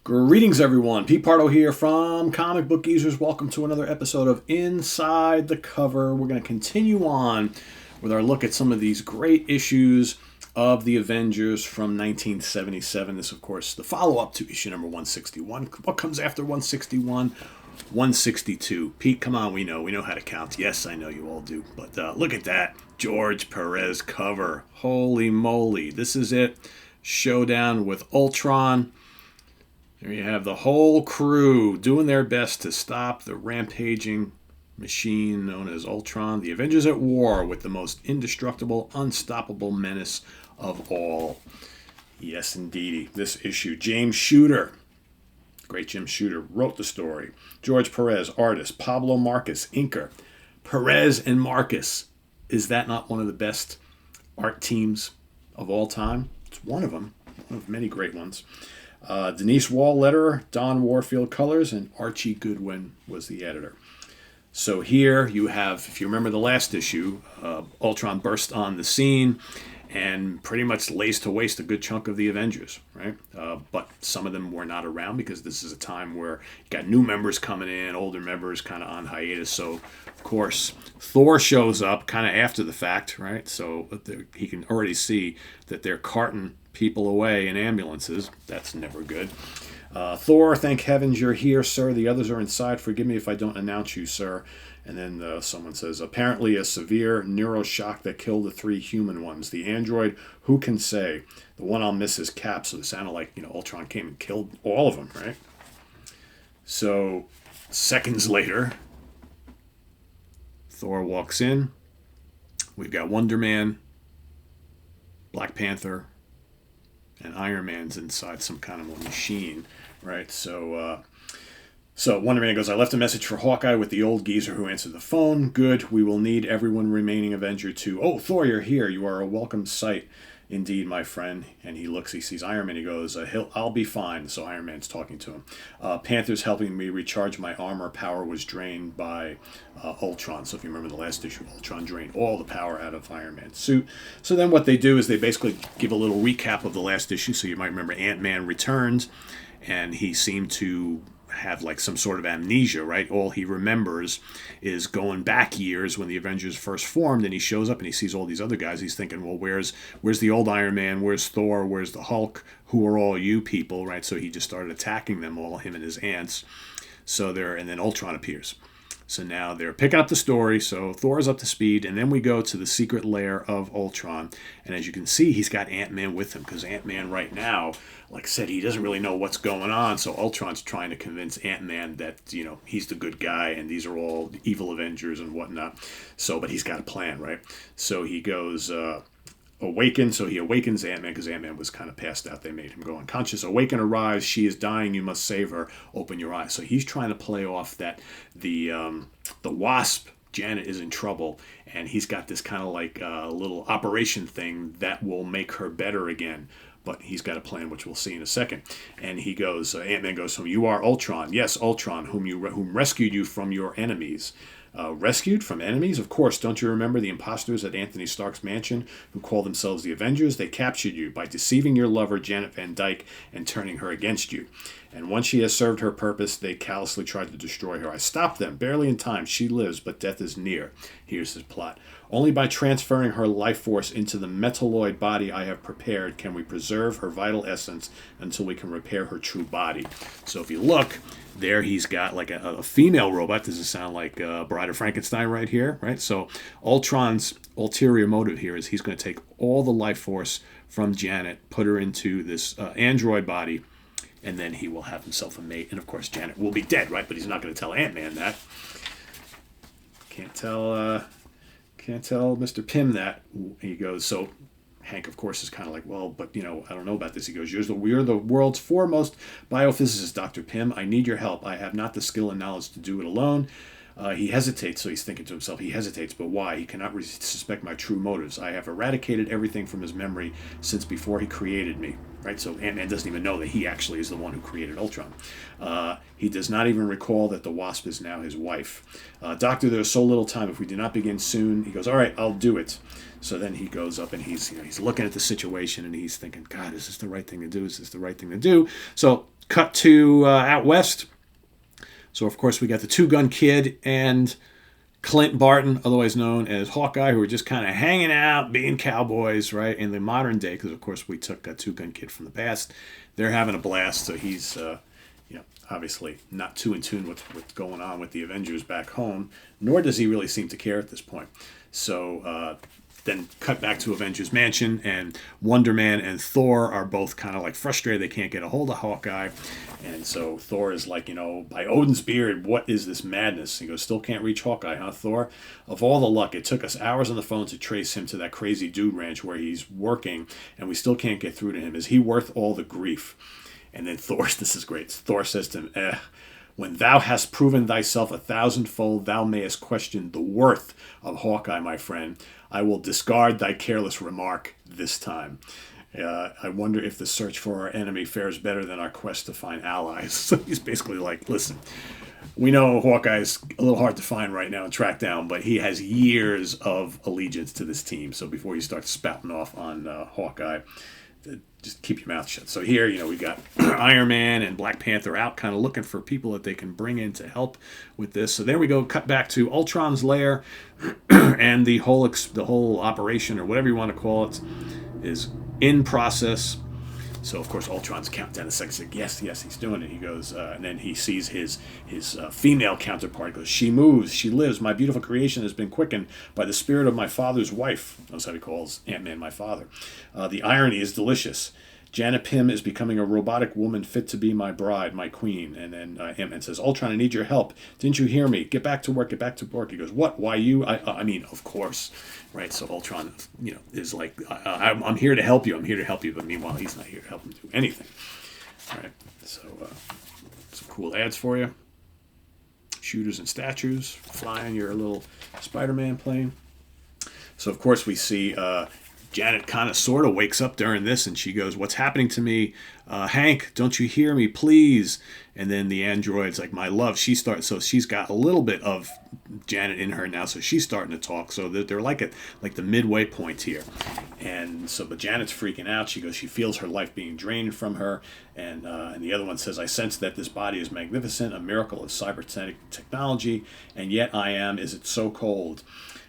Greetings, everyone. Pete Pardo here from Comic Book Geezers. Welcome to another episode of Inside the Cover. We're going to continue on with our look at some of these great issues of the Avengers from 1977. This, of course, the follow-up to issue number 161. What comes after 161? 162. Pete, come on, we know how to count. Yes, I know you all do. But look at that George Perez cover. Holy moly. This is it. Showdown with Ultron. There you have the whole crew doing their best to stop the rampaging machine known as Ultron. The Avengers at war with the most indestructible, unstoppable menace of all. Yes, indeedy. This issue, James Shooter, great Jim Shooter, wrote the story. George Perez, artist. Pablo Marcus, inker. Perez and Marcus. Is that not one of the best art teams of all time? It's one of them. One of many great ones. Denise Wall, letterer, Don Warfield, colors, and Archie Goodwin was the editor. So here you have, if you remember the last issue, Ultron burst on the scene and pretty much lays to waste a good chunk of the Avengers, right? But some of them were not around because this is a time where you got new members coming in, older members kind of on hiatus. So, of course, Thor shows up kind of after the fact, right? So he can already see that they're carting people away in ambulances. That's never good. Thor, thank heavens you're here, sir. The others are inside. Forgive me if I don't announce you, sir. And then someone says, apparently a severe neuroshock that killed the three human ones. The android, who can say? The one I'll miss is Cap. So it sounded like, Ultron came and killed all of them, right? So seconds later, Thor walks in. We've got Wonder Man, Black Panther, and Iron Man's inside some kind of a machine, right? So Wonder Man goes, I left a message for Hawkeye with the old geezer who answered the phone. Good, we will need everyone remaining Avenger to... Oh, Thor, you're here. You are a welcome sight. Indeed, my friend. And he sees Iron Man. He goes, I'll be fine. So Iron Man's talking to him. Panther's helping me recharge my armor. Power was drained by Ultron. So if you remember the last issue, Ultron drained all the power out of Iron Man's suit. So then what they do is they basically give a little recap of the last issue. So you might remember Ant-Man returns, and he seemed to have like some sort of amnesia, right? All he remembers is going back years when the Avengers first formed, and he shows up and he sees all these other guys. He's thinking, well, where's the old Iron Man? Where's Thor? Where's the Hulk? Who are all you people, right? So he just started attacking them all, him and his ants. And then Ultron appears. So now they're picking up the story. So Thor's up to speed, and then we go to the secret lair of Ultron. And as you can see, he's got Ant-Man with him, because Ant-Man right now, like I said, he doesn't really know what's going on. So Ultron's trying to convince Ant-Man that, he's the good guy, and these are all evil Avengers and whatnot. So, but he's got a plan, right? So he goes... Awaken, so he awakens Ant-Man because Ant-Man was kind of passed out. They made him go unconscious. Awaken arrives. She is dying. You must save her. Open your eyes. So he's trying to play off that the Wasp, Janet, is in trouble, and he's got this kind of like little operation thing that will make her better again. But he's got a plan, which we'll see in a second. And he goes, Ant-Man goes to him, you are Ultron. Yes, Ultron, whom rescued you from your enemies. Rescued from enemies? Of course, don't you remember the imposters at Anthony Stark's mansion who call themselves the Avengers? They captured you by deceiving your lover, Janet Van Dyke, and turning her against you. And once she has served her purpose, they callously tried to destroy her. I stopped them, barely in time. She lives, but death is near. Here's his plot. Only by transferring her life force into the metalloid body I have prepared can we preserve her vital essence until we can repair her true body. So if you look, there he's got like a female robot. Does it sound like Bride of Frankenstein right here, right? So Ultron's ulterior motive here is he's going to take all the life force from Janet, put her into this android body, and then he will have himself a mate. And of course, Janet will be dead, right? But he's not going to tell Ant-Man that. Can't tell Mr. Pym that. He goes, so Hank, of course, is kind of like, well, but, I don't know about this. He goes, you're the world's foremost biophysicist, Dr. Pym. I need your help. I have not the skill and knowledge to do it alone. He hesitates, so he's thinking to himself, he hesitates, but why? He cannot suspect my true motives. I have eradicated everything from his memory since before he created me. Right? So Ant-Man doesn't even know that he actually is the one who created Ultron. He does not even recall that the Wasp is now his wife. Doctor, there's so little time. If we do not begin soon, he goes, all right, I'll do it. So then he goes up and he's looking at the situation and he's thinking, God, is this the right thing to do? Is this the right thing to do? So cut to out west. So, of course, we got the Two-Gun Kid and Clint Barton, otherwise known as Hawkeye, who are just kind of hanging out, being cowboys, right, in the modern day, because, of course, we took a Two-Gun Kid from the past. They're having a blast, so he's, obviously not too in tune with what's going on with the Avengers back home, nor does he really seem to care at this point. So then cut back to Avengers Mansion, and Wonder Man and Thor are both kind of like frustrated they can't get a hold of Hawkeye. And so Thor is like, by Odin's beard, what is this madness? He goes, still can't reach Hawkeye, huh, Thor? Of all the luck, it took us hours on the phone to trace him to that crazy dude ranch where he's working, and we still can't get through to him. Is he worth all the grief? And then Thor, this is great, Thor says to him, when thou hast proven thyself 1,000-fold, thou mayest question the worth of Hawkeye, my friend. I will discard thy careless remark this time. I wonder if the search for our enemy fares better than our quest to find allies. So he's basically like, listen, we know Hawkeye's a little hard to find right now and track down, but he has years of allegiance to this team. So before you start spouting off on Hawkeye, just keep your mouth shut. So here, we've got Iron Man and Black Panther out kind of looking for people that they can bring in to help with this. So there we go, cut back to Ultron's lair, and the whole operation, or whatever you want to call it, is in process. So, of course, Ultron's counting down the seconds. Like, yes, he's doing it. He goes, and then he sees his female counterpart. Goes, she moves, she lives. My beautiful creation has been quickened by the spirit of my father's wife. That's how he calls Ant-Man my father. The irony is delicious. Janet Pym is becoming a robotic woman fit to be my bride, my queen. And then Ant-Man says, Ultron, I need your help. Didn't you hear me? Get back to work, get back to work. He goes, what? Why you? I mean, of course. Right, so Ultron, is like, I'm here to help you. I'm here to help you. But meanwhile, he's not here to help him do anything. All right, so some cool ads for you. Shooters and statues. Flying your little Spider-Man plane. So, of course, we see Janet kind of sort of wakes up during this, and she goes, what's happening to me? Hank, don't you hear me, please? And then the android's like, my love. So she's got a little bit of Janet in her now, so she's starting to talk. So they're like at the midway point here. And so, but Janet's freaking out. She goes, she feels her life being drained from her. And the other one says, I sense that this body is magnificent, a miracle of cybernetic technology, and yet is it so cold?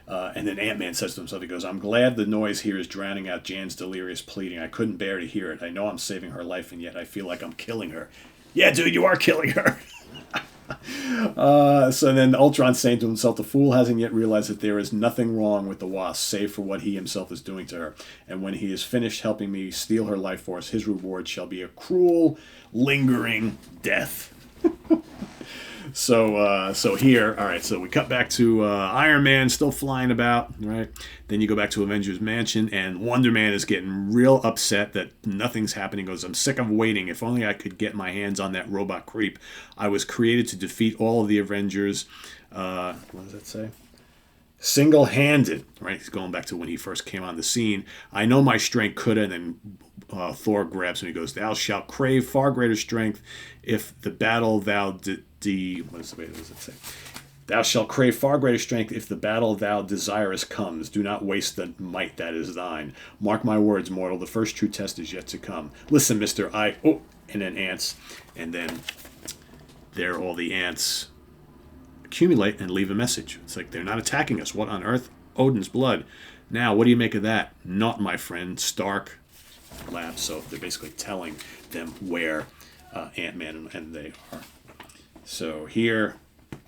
And then Ant-Man says to himself, he goes, I'm glad the noise here is drowning out Jan's delirious pleading. I couldn't bear to hear it. I know I'm saving her life, and yet I feel like I'm killing her. Yeah, dude, you are killing her. So then Ultron's saying to himself, the fool hasn't yet realized that there is nothing wrong with the Wasp, save for what he himself is doing to her. And when he is finished helping me steal her life force, his reward shall be a cruel, lingering death. So here, all right, so we cut back to Iron Man still flying about, right? Then you go back to Avengers Mansion, and Wonder Man is getting real upset that nothing's happening. He goes, I'm sick of waiting. If only I could get my hands on that robot creep. I was created to defeat all of the Avengers. What does that say? Single-handed, right? He's going back to when he first came on the scene. I know my strength could, and then Thor grabs him. He goes, thou shalt crave far greater strength if the battle thou what does it say? Thou shalt crave far greater strength if the battle thou desirest comes. Do not waste the might that is thine. Mark my words, mortal. The first true test is yet to come. Listen, mister, and then ants. And then there all the ants accumulate and leave a message. It's like, they're not attacking us. What on earth? Odin's blood. Now, what do you make of that? Not, my friend. Stark Labs. So they're basically telling them where Ant-Man and they are. So here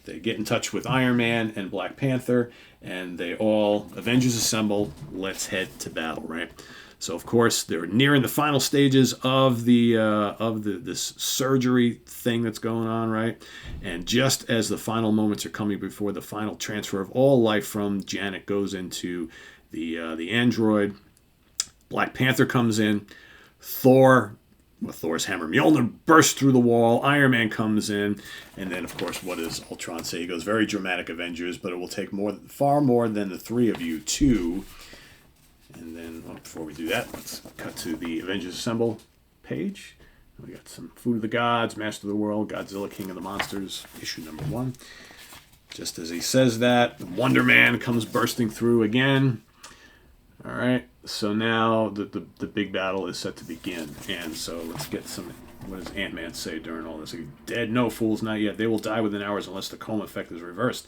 they get in touch with Iron Man and Black Panther, and they all, Avengers assemble, let's head to battle, right? So of course they're nearing the final stages of this surgery thing that's going on, right? And just as the final moments are coming before the final transfer of all life from Janet goes into the android, Black Panther comes in, Thor's hammer Mjolnir bursts through the wall, Iron Man comes in, and then, of course, what does Ultron say? He goes, very dramatic, Avengers, but it will take far more than the three of you to... And then, before we do that, let's cut to the Avengers Assemble page. We got some Food of the Gods, Master of the World, Godzilla, King of the Monsters, issue number 1. Just as he says that, Wonder Man comes bursting through again. All right, so now the big battle is set to begin. And so let's get some what does Ant-Man say during all this? Dead? No, fools, not yet. They will die within hours unless the coma effect is reversed.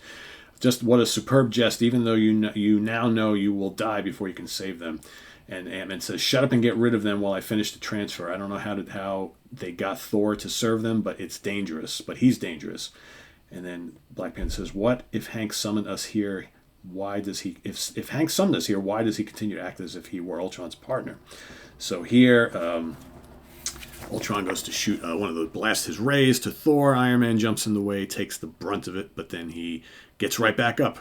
Just what a superb jest, even though you now know you will die before you can save them. And Ant-Man says, shut up and get rid of them while I finish the transfer. I don't know how they got Thor to serve them, but it's dangerous. But he's dangerous. And then Black Panther says, what if Hank summoned us here? Why does he, if Hank summoned us here, why does he continue to act as if he were Ultron's partner? So here, Ultron goes to shoot one of the blast his rays to Thor. Iron Man jumps in the way, takes the brunt of it, but then he gets right back up.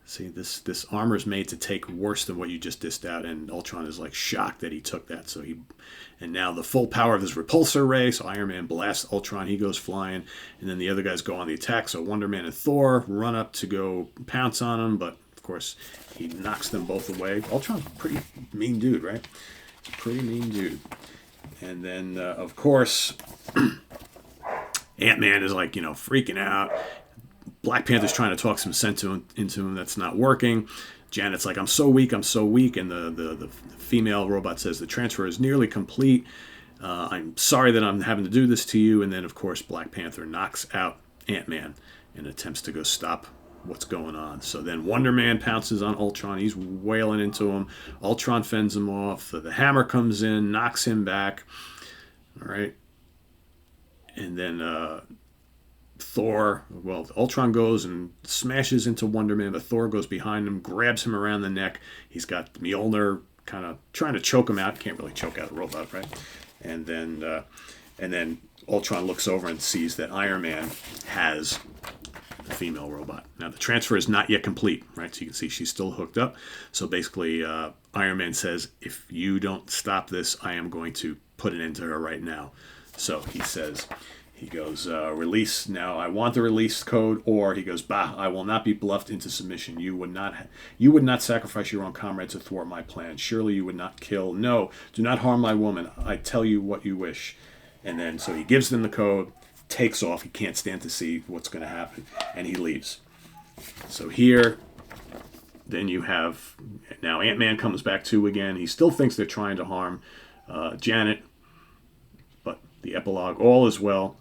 See, this armor is made to take worse than what you just dissed out, and Ultron is like shocked that he took that. And now the full power of his repulsor ray, so Iron Man blasts Ultron, he goes flying, and then the other guys go on the attack. So Wonder Man and Thor run up to go pounce on him, but of course he knocks them both away. Ultron's a pretty mean dude, right? Pretty mean dude. And then of course Ant-Man is like, freaking out. Black Panther's trying to talk some sense into him. That's not working. Janet's like, I'm so weak. And the female robot says, the transfer is nearly complete. I'm sorry that I'm having to do this to you. And then, of course, Black Panther knocks out Ant-Man and attempts to go stop what's going on. So then Wonder Man pounces on Ultron. He's wailing into him. Ultron fends him off. The hammer comes in, knocks him back. All right. And then Ultron goes and smashes into Wonder Man, but Thor goes behind him, grabs him around the neck. He's got Mjolnir kind of trying to choke him out. Can't really choke out a robot, right? And then Ultron looks over and sees that Iron Man has the female robot. Now, the transfer is not yet complete, right? So you can see she's still hooked up. So basically, Iron Man says, if you don't stop this, I am going to put an end to her right now. So he goes, release now. I want the release code. Or he goes, bah, I will not be bluffed into submission. You would not sacrifice your own comrade to thwart my plan. Surely you would not kill. No, do not harm my woman. I tell you what you wish. And then, so he gives them the code, takes off. He can't stand to see what's going to happen. And he leaves. So here, then you have, now Ant-Man comes back too again. He still thinks they're trying to harm Janet. But the epilogue, all is well.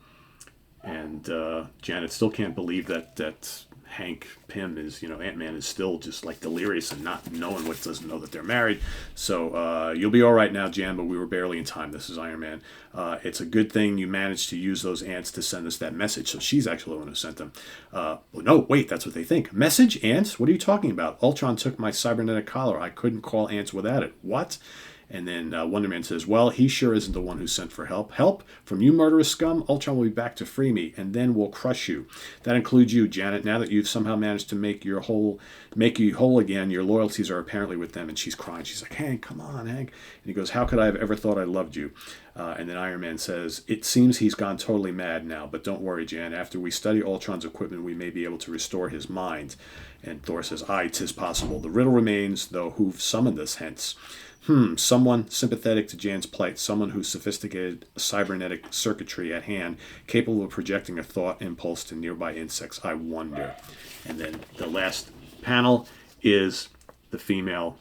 And Janet still can't believe that Hank Pym is, Ant-Man is still just like delirious and not knowing doesn't know that they're married. So you'll be all right now, Jan, but we were barely in time. This is Iron Man. It's a good thing you managed to use those ants to send us that message. So she's actually the one who sent them. No, wait, that's what they think. Message? Ants? What are you talking about? Ultron took my cybernetic collar. I couldn't call ants without it. What? And then Wonder Man says, well, he sure isn't the one who sent for help. Help? From you murderous scum? Ultron will be back to free me, and then we'll crush you. That includes you, Janet. Now that you've somehow managed to make you whole again, your loyalties are apparently with them. And she's crying. She's like, Hank, come on, Hank. And he goes, how could I have ever thought I loved you? And then Iron Man says, it seems he's gone totally mad now, but don't worry, Jan. After we study Ultron's equipment, we may be able to restore his mind. And Thor says, aye, 'tis possible. The riddle remains, though, who've summoned us hence. Someone sympathetic to Jan's plight, someone whose sophisticated cybernetic circuitry at hand, capable of projecting a thought impulse to nearby insects. I wonder. And then the last panel is the female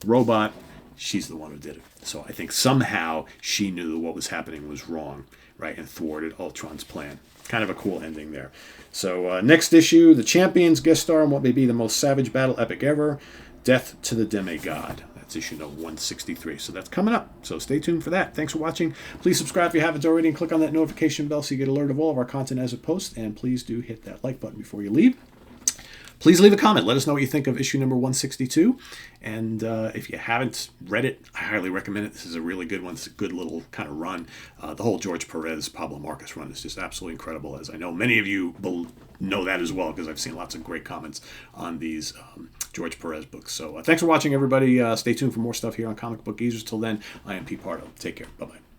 robot. She's the one who did it. So I think somehow she knew what was happening was wrong, right, and thwarted Ultron's plan. Kind of a cool ending there. So next issue, the Champions guest star in what may be the most savage battle epic ever, Death to the Demigod. Issue number 163. So that's coming up. So stay tuned for that. Thanks for watching. Please subscribe if you haven't already and click on that notification bell so you get alert of all of our content as it posts. And please do hit that like button before you leave. Please leave a comment. Let us know what you think of issue number 162. And if you haven't read it, I highly recommend it. This is a really good one. It's a good little kind of run. The whole George Perez, Pablo Marcus run is just absolutely incredible, as I know many of you know that as well, because I've seen lots of great comments on these George Perez books. So thanks for watching, everybody. Stay tuned for more stuff here on Comic Book Geezers. Till then, I am Pete Pardo. Take care. Bye-bye.